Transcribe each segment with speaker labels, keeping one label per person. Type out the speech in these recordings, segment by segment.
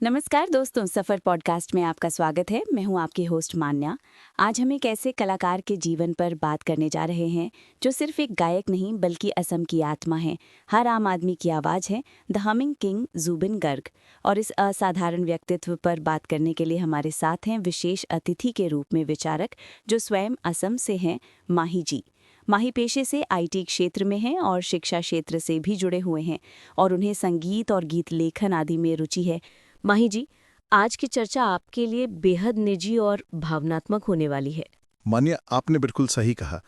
Speaker 1: नमस्कार दोस्तों, सफ़र पॉडकास्ट में आपका स्वागत है। मैं हूं आपकी होस्ट मान्या। आज हम एक ऐसे कलाकार के जीवन पर बात करने जा रहे हैं जो सिर्फ एक गायक नहीं बल्कि असम की आत्मा है, हर आम आदमी की आवाज़ है, the humming king Zubin Garg. और इस असाधारण व्यक्तित्व पर बात करने के लिए हमारे साथ हैं विशेष अतिथि के रूप में विचारक जो स्वयं असम से हैं, माही जी। माही पेशे से आईटी क्षेत्र में हैं और शिक्षा क्षेत्र से भी जुड़े हुए हैं और उन्हें संगीत और गीत लेखन आदि में रुचि है। माही जी, आज की चर्चा आपके लिए बेहद निजी और भावनात्मक होने वाली है।
Speaker 2: मान्या, आपने बिल्कुल सही कहा।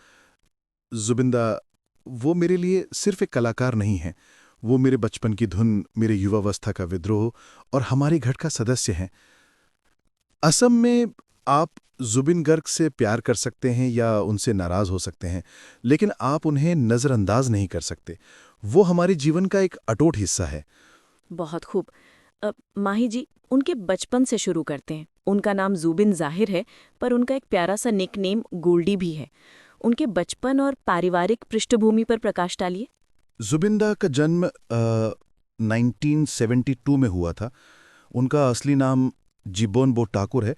Speaker 2: जुबिंदा वो मेरे लिए सिर्फ एक कलाकार नहीं है। वो मेरे बचपन की धुन, मेरे युवावस्था का विद्रोह और हमारे घर का सदस्य हैं। असम में आप जुबिन गर्ग से प्यार कर सकते हैं या उनसे नाराज हो सकते हैं, लेकिन आप उन्हें नज़रअंदाज नहीं कर सकते। वो हमारे जीवन का एक अटूट हिस्सा है।
Speaker 1: बहुत खूब। माही जी, उनके बचपन से शुरू करते हैं। उनका नाम ज़ुबिन ज़ाहिर है, पर उनका एक प्यारा सा निकनेम गोल्डी भी है। उनके बचपन और पारिवारिक पृष्ठभूमि पर प्रकाश डालिए।
Speaker 2: जुबिंदा का जन्म 1972 में हुआ था। उनका असली नाम जिबोन बोटाकुर है।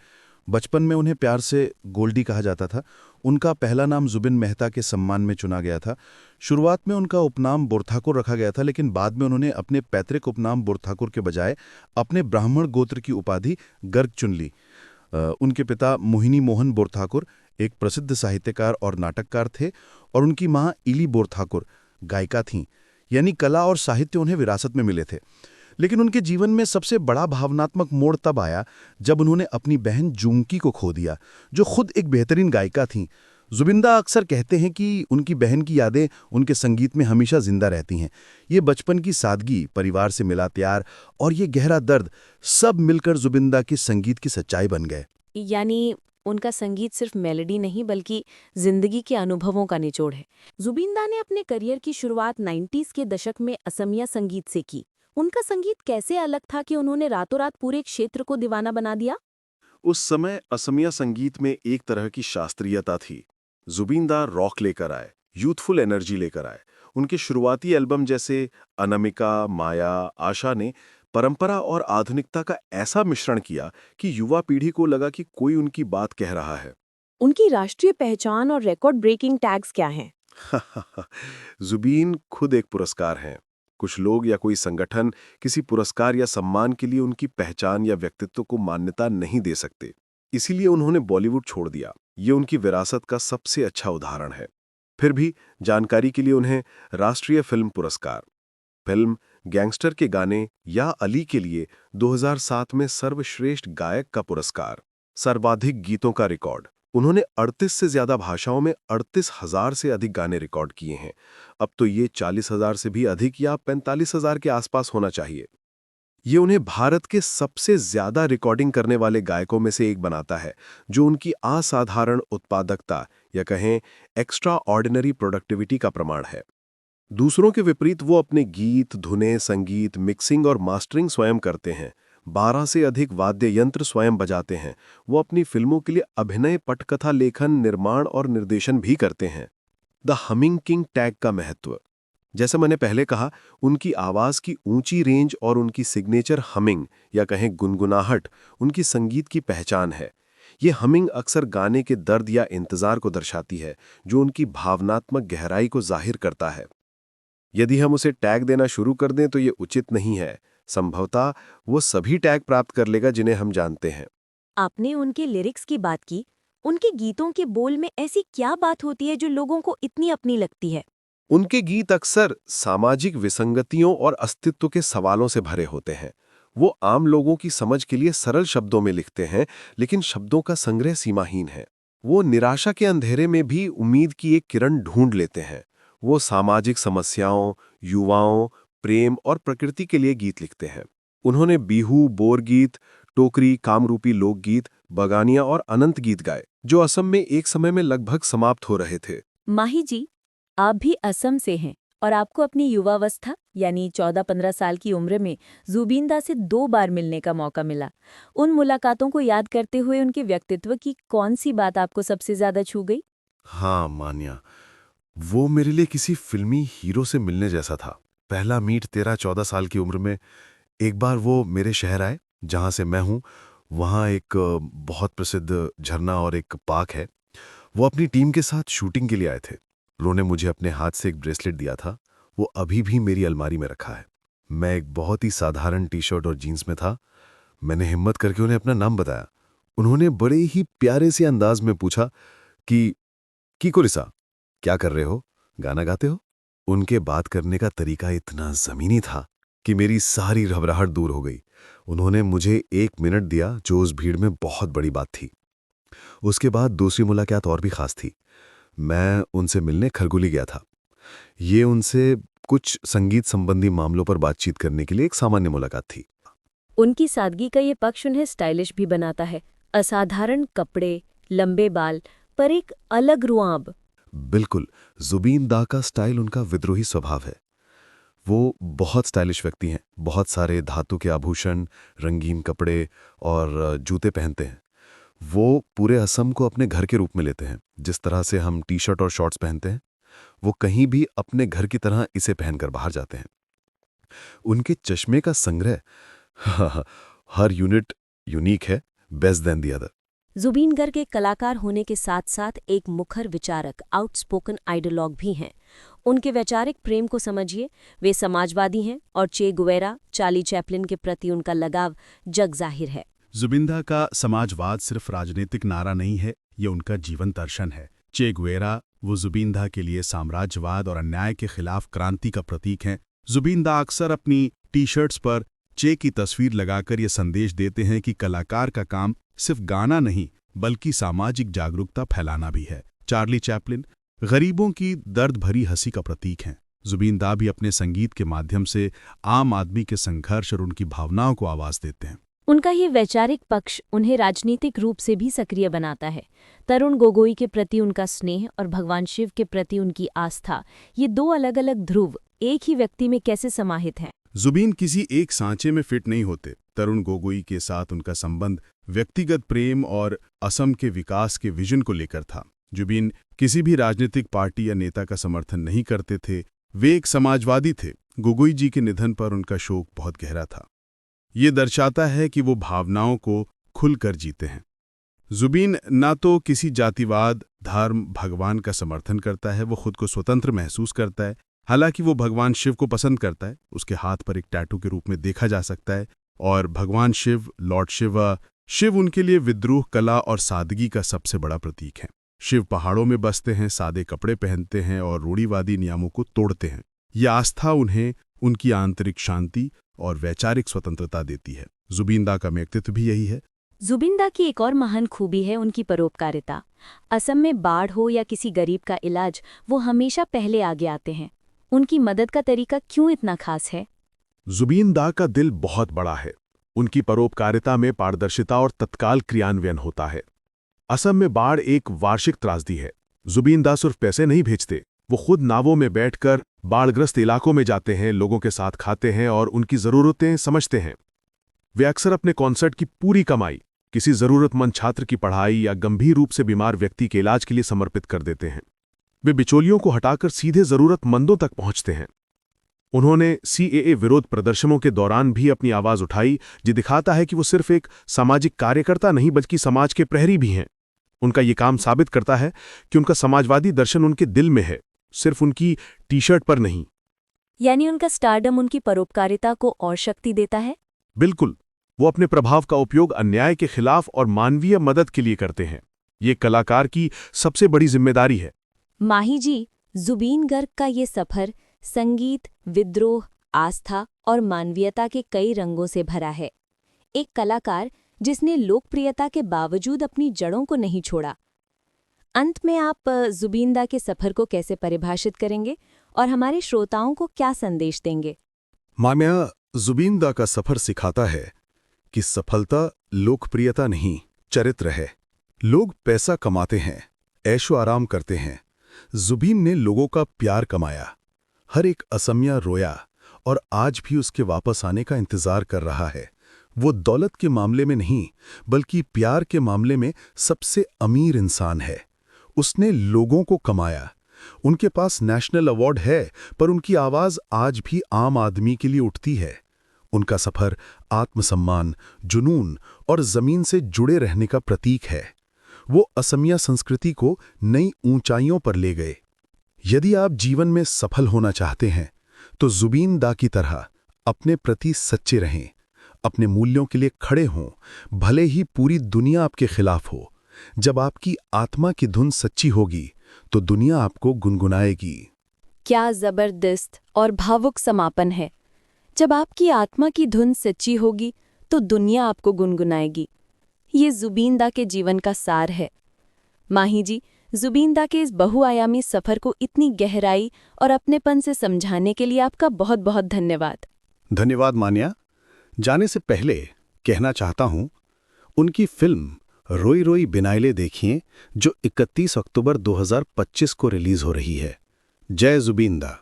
Speaker 2: बचपन में उन्हें प्यार से गोल्डी कहा जाता था। उनका पहला नाम जुबिन मेहता के सम्मान में चुना गया था। शुरुआत में उनका उपनाम बोरठाकुर रखा गया था, लेकिन बाद में उन्होंने अपने पैतृक उपनाम बोरठाकुर के बजाय अपने ब्राह्मण गोत्र की उपाधि गर्ग चुन ली। उनके पिता मोहिनी मोहन बोरठाकुर एक प्रसिद्ध साहित्यकार और नाटककार थे और उनकी मां इली बोरठाकुर गायिका थीं। यानी कला और साहित्य उन्हें विरासत में मिले थे। लेकिन उनके जीवन में सबसे बड़ा भावनात्मक मोड़ तब आया जब उन्होंने अपनी बहन जूंकी को खो दिया, जो खुद एक बेहतरीन गायिका थीं। जुबिंदा अक्सर कहते हैं कि उनकी बहन की यादें उनके संगीत में हमेशा जिंदा रहती हैं। ये बचपन की सादगी, परिवार से मिला प्यार और ये गहरा दर्द, सब मिलकर जुबिंदा की संगीत की सच्चाई बन गए।
Speaker 1: यानी उनका संगीत सिर्फ मेलोडी नहीं बल्कि जिंदगी के अनुभवों का निचोड़ है। जुबिंदा ने अपने करियर की शुरुआत 90s के दशक में असमिया संगीत से की। उनका संगीत कैसे अलग था कि उन्होंने रातों रात पूरे क्षेत्र को दीवाना बना दिया?
Speaker 3: उस समय असमिया संगीत में एक तरह की शास्त्रीयता थी। जुबिनदार रॉक लेकर आए, यूथफुल एनर्जी लेकर आए। उनके शुरुआती एल्बम जैसे अनामिका, माया, आशा ने परंपरा और आधुनिकता का ऐसा मिश्रण किया कि युवा पीढ़ी को लगा कि कोई उनकी बात कह रहा है।
Speaker 1: उनकी राष्ट्रीय पहचान और रिकॉर्ड ब्रेकिंग टैग्स क्या हैं?
Speaker 3: जुबीन खुद एक पुरस्कार हैं। कुछ लोग या कोई संगठन किसी पुरस्कार या सम्मान के लिए उनकी पहचान या व्यक्तित्व को मान्यता नहीं दे सकते। इसीलिए उन्होंने बॉलीवुड छोड़ दिया। ये उनकी विरासत का सबसे अच्छा उदाहरण है। फिर भी जानकारी के लिए उन्हें राष्ट्रीय फिल्म पुरस्कार, फिल्म गैंगस्टर के गाने या अली के लिए 2007 में सर्वश्रेष्ठ गायक का पुरस्कार, सर्वाधिक गीतों का रिकॉर्ड। उन्होंने 38 से ज्यादा भाषाओं में 38,000 से अधिक गाने रिकॉर्ड किए हैं। अब तो ये 40,000 से भी अधिक या 45,000 के आसपास होना चाहिए। ये उन्हें भारत के सबसे ज्यादा रिकॉर्डिंग करने वाले गायकों में से एक बनाता है, जो उनकी असाधारण उत्पादकता या कहें एक्स्ट्रा ऑर्डिनरी प्रोडक्टिविटी का प्रमाण है। दूसरों के विपरीत वो अपने गीत, धुनें, संगीत, मिक्सिंग और मास्टरिंग स्वयं करते हैं। 12 से अधिक वाद्य यंत्र स्वयं बजाते हैं। वो अपनी फिल्मों के लिए अभिनय, पटकथा लेखन, निर्माण और निर्देशन भी करते हैं। द हमिंग किंग टैग का महत्व, जैसे मैंने पहले कहा, उनकी आवाज की ऊंची रेंज और उनकी सिग्नेचर हमिंग या कहें गुनगुनाहट उनकी संगीत की पहचान है। ये हमिंग अक्सर गाने के दर्द या इंतजार को दर्शाती है, जो उनकी भावनात्मक गहराई को जाहिर करता है। यदि हम उसे टैग देना शुरू कर दें तो ये उचित नहीं है। संभवतः वो सभी टैग प्राप्त कर लेगा जिन्हें हम जानते हैं।
Speaker 1: आपने उनके लिरिक्स की बात की। उनके गीतों के बोल में ऐसी क्या बात होती है जो लोगों को इतनी अपनी लगती है?
Speaker 3: उनके गीत अक्सर सामाजिक विसंगतियों और अस्तित्व के सवालों से भरे होते हैं। वो आम लोगों की समझ के लिए सरल शब्दों में लिखते हैं, लेकिन शब्दों का संग्रह सीमाहीन है। वो निराशा के अंधेरे में भी उम्मीद की एक किरण ढूंढ लेते हैं। वो सामाजिक समस्याओं, युवाओं, प्रेम और प्रकृति के लिए गीत लिखते हैं। उन्होंने बिहू, बोरगीत, टोकरी, कामरूपी लोकगीत, बगानिया और अनंत गीत गाए, जो असम में एक समय में लगभग समाप्त हो रहे थे।
Speaker 1: माही जी, आप भी असम से हैं और आपको अपनी युवावस्था यानी 14-15 साल की उम्र में जुबिंदा से 2 बार मिलने का मौका मिला। उन मुलाकातों को याद करते हुए उनके व्यक्तित्व की कौन सी बात आपको सबसे ज्यादा छू गई?
Speaker 3: हाँ मान्या, वो मेरे लिए किसी फिल्मी हीरो से मिलने जैसा था। पहला मीट 13-14 साल की उम्र में एक बार वो मेरे शहर आए। जहाँ से मैं हूँ वहाँ एक बहुत प्रसिद्ध झरना और एक पार्क है। वो अपनी टीम के साथ शूटिंग के लिए आए थे। उन्होंने मुझे अपने हाथ से एक ब्रेसलेट दिया था, वो अभी भी मेरी अलमारी में रखा है। मैं एक बहुत ही साधारण टी-शर्ट और जीन्स में था। मैंने हिम्मत करके उन्हें अपना नाम बताया। उन्होंने बड़े ही प्यारे से अंदाज में पूछा कि कोरिसा, क्या कर रहे हो? गाना गाते हो? उनके बात करने का तरीका इतना ज़मीनी था कि मेरी सारी घबराहट दूर हो गई। उन्होंने मुझे 1 मिनट दिया, जो उस भीड़ में बहुत बड़ी बात थी। उसके बाद दूसरी मुलाकात और भी खास थी। मैं उनसे मिलने खरगोली गया था। ये उनसे कुछ संगीत संबंधी मामलों पर बातचीत करने के लिए एक सामान्य मुलाकात थी।
Speaker 4: उनकी सादगी का ये पक्ष उन्हें स्टाइलिश भी बनाता है। असाधारण कपड़े, लंबे बाल, पर एक अलग रुआब।
Speaker 3: बिल्कुल, जुबीन दा का स्टाइल उनका विद्रोही स्वभाव है। वो बहुत स्टाइलिश व्यक्ति हैं, बहुत सारे धातु के आभूषण, रंगीन कपड़े और जूते पहनते हैं। वो पूरे असम को अपने घर के रूप में लेते हैं। जिस तरह से हम टी-शर्ट और शॉर्ट्स पहनते हैं, वो कहीं भी अपने घर की तरह इसे पहनकर बाहर जाते हैं। उनके चश्मे का संग्रह हर यूनिट यूनिक है, best then the other.
Speaker 4: Zubeen Garg एक कलाकार होने के साथ साथ एक मुखर विचारक, आउटस्पोकन आइडियोलॉग भी हैं। उनके वैचारिक प्रेम को समझिए। वे समाजवादी हैं और चे गुवेरा, चार्ली चैपलिन के प्रति उनका लगाव जग जाहिर है।
Speaker 5: जुबिन दा का समाजवाद सिर्फ राजनीतिक नारा नहीं है, ये उनका जीवन दर्शन है। चे गुवेरा वो जुबिन दा के लिए साम्राज्यवाद और अन्याय के खिलाफ क्रांति का प्रतीक हैं। जुबिन दा अक्सर अपनी टी-शर्ट्स पर चे की तस्वीर लगाकर ये संदेश देते हैं कि कलाकार का काम सिर्फ गाना नहीं बल्कि सामाजिक जागरूकता फैलाना भी है। चार्ली चैपलिन गरीबों की दर्द भरी हंसी का प्रतीक हैं। जुबिन दा भी अपने संगीत के माध्यम से आम आदमी के संघर्ष और उनकी भावनाओं को आवाज देते हैं।
Speaker 4: उनका ये वैचारिक पक्ष उन्हें राजनीतिक रूप से भी सक्रिय बनाता है। तरुण गोगोई के प्रति उनका स्नेह और भगवान शिव के प्रति उनकी आस्था, ये दो अलग अलग ध्रुव एक ही व्यक्ति में कैसे समाहित हैं?
Speaker 5: जुबीन किसी एक सांचे में फिट नहीं होते। तरुण गोगोई के साथ उनका संबंध व्यक्तिगत प्रेम और असम के विकास के विजन को लेकर था। जुबीन किसी भी राजनीतिक पार्टी या नेता का समर्थन नहीं करते थे, वे एक समाजवादी थे। गोगोई जी के निधन पर उनका शोक बहुत गहरा था। ये दर्शाता है कि वो भावनाओं को खुलकर जीते हैं। जुबीन ना तो किसी जातिवाद, धर्म, भगवान का समर्थन करता है, वो खुद को स्वतंत्र महसूस करता है। हालांकि वो भगवान शिव को पसंद करता है, उसके हाथ पर एक टैटू के रूप में देखा जा सकता है। और भगवान शिव, लॉर्ड शिव उनके लिए विद्रोह, कला और सादगी का सबसे बड़ा प्रतीक है। शिव पहाड़ों में बसते हैं, सादे कपड़े पहनते हैं और रूढ़िवादी नियमों को तोड़ते हैं। यह आस्था उन्हें उनकी आंतरिक शांति और वैचारिक स्वतंत्रता देती है। जुबीन दा का व्यक्तित्व भी यही है।
Speaker 4: जुबिन दा की एक और महान खूबी है उनकी परोपकारिता। असम में बाढ़ हो या किसी गरीब का इलाज, वो हमेशा पहले आगे आते हैं। उनकी मदद का तरीका क्यों इतना खास है?
Speaker 3: जुबीन दा का दिल बहुत बड़ा है। उनकी परोपकारिता में पारदर्शिता और तत्काल क्रियान्वयन होता है। असम में बाढ़ एक वार्षिक त्रासदी है। जुबीन दा सिर्फ पैसे नहीं भेजते, वो खुद नावों में बैठकर बाढ़ग्रस्त इलाकों में जाते हैं, लोगों के साथ खाते हैं और उनकी ज़रूरतें समझते हैं। वे अक्सर अपने कॉन्सर्ट की पूरी कमाई किसी ज़रूरतमंद छात्र की पढ़ाई या गंभीर रूप से बीमार व्यक्ति के इलाज के लिए समर्पित कर देते हैं। वे बिचौलियों को हटाकर सीधे ज़रूरतमंदों तक पहुंचते हैं। उन्होंने CAA विरोध प्रदर्शनों के दौरान भी अपनी आवाज़ उठाई, जो दिखाता है कि वो सिर्फ एक सामाजिक कार्यकर्ता नहीं बल्कि समाज के प्रहरी भी हैं। उनका ये काम साबित करता है कि उनका समाजवादी दर्शन उनके दिल में है, सिर्फ उनकी टी-शर्ट पर नहीं।
Speaker 4: यानी उनका स्टारडम उनकी परोपकारिता को और शक्ति देता है?
Speaker 3: बिल्कुल, वो अपने प्रभाव का उपयोग अन्याय के खिलाफ और मानवीय मदद के लिए करते हैं। ये कलाकार की सबसे बड़ी जिम्मेदारी है।
Speaker 4: माही जी, जुबीन गर्ग का ये सफर संगीत, विद्रोह, आस्था और मानवीयता के कई रंगों से भरा है। एक कलाकार जिसने लोकप्रियता के बावजूद अपनी जड़ों को नहीं छोड़ा। अंत में आप जुबीन दा के सफर को कैसे परिभाषित करेंगे और हमारे श्रोताओं को क्या संदेश देंगे?
Speaker 3: माम्या, जुबीन दा का सफर सिखाता है कि सफलता लोकप्रियता नहीं, चरित्र है। लोग पैसा कमाते हैं, ऐशो आराम करते हैं। जुबीन ने लोगों का प्यार कमाया। हर एक असमिया रोया और आज भी उसके वापस आने का इंतजार कर रहा है। वो दौलत के मामले में नहीं बल्कि प्यार के मामले में सबसे अमीर इंसान है। उसने लोगों को कमाया। उनके पास नेशनल अवार्ड है, पर उनकी आवाज़ आज भी आम आदमी के लिए उठती है।
Speaker 2: उनका सफर आत्मसम्मान, जुनून और जमीन से जुड़े रहने का प्रतीक है। वो असमिया संस्कृति को नई ऊंचाइयों पर ले गए। यदि आप जीवन में सफल होना चाहते हैं तो जुबीन दा की तरह अपने प्रति सच्चे रहें, अपने मूल्यों के लिए खड़े हों, भले ही पूरी दुनिया आपके खिलाफ हो। जब आपकी आत्मा की धुन सच्ची होगी तो दुनिया आपको गुनगुनाएगी।
Speaker 4: क्या जबरदस्त और भावुक समापन है। जब आपकी आत्मा की धुन सच्ची होगी तो दुनिया आपको गुनगुनाएगी। ये जुबीन दा के जीवन का सार है। माही जी, जुबीन दा के इस बहुआयामी सफर को इतनी गहराई और अपनेपन से समझाने के लिए आपका बहुत बहुत धन्यवाद।
Speaker 6: धन्यवाद मान्या। जाने से पहले कहना चाहता हूं, उनकी फिल्म रोई रोई बिनाइले देखिए, जो 31 अक्टूबर 2025 को रिलीज हो रही है। जय जुबीन दा।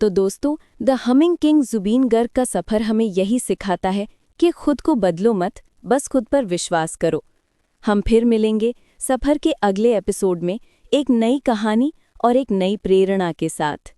Speaker 4: तो दोस्तों, the humming king Zubeen Garg का सफर हमें यही सिखाता है कि खुद को बदलो मत, बस खुद पर विश्वास करो। हम फिर मिलेंगे सफर के अगले एपिसोड में एक नई कहानी और एक नई प्रेरणा के साथ।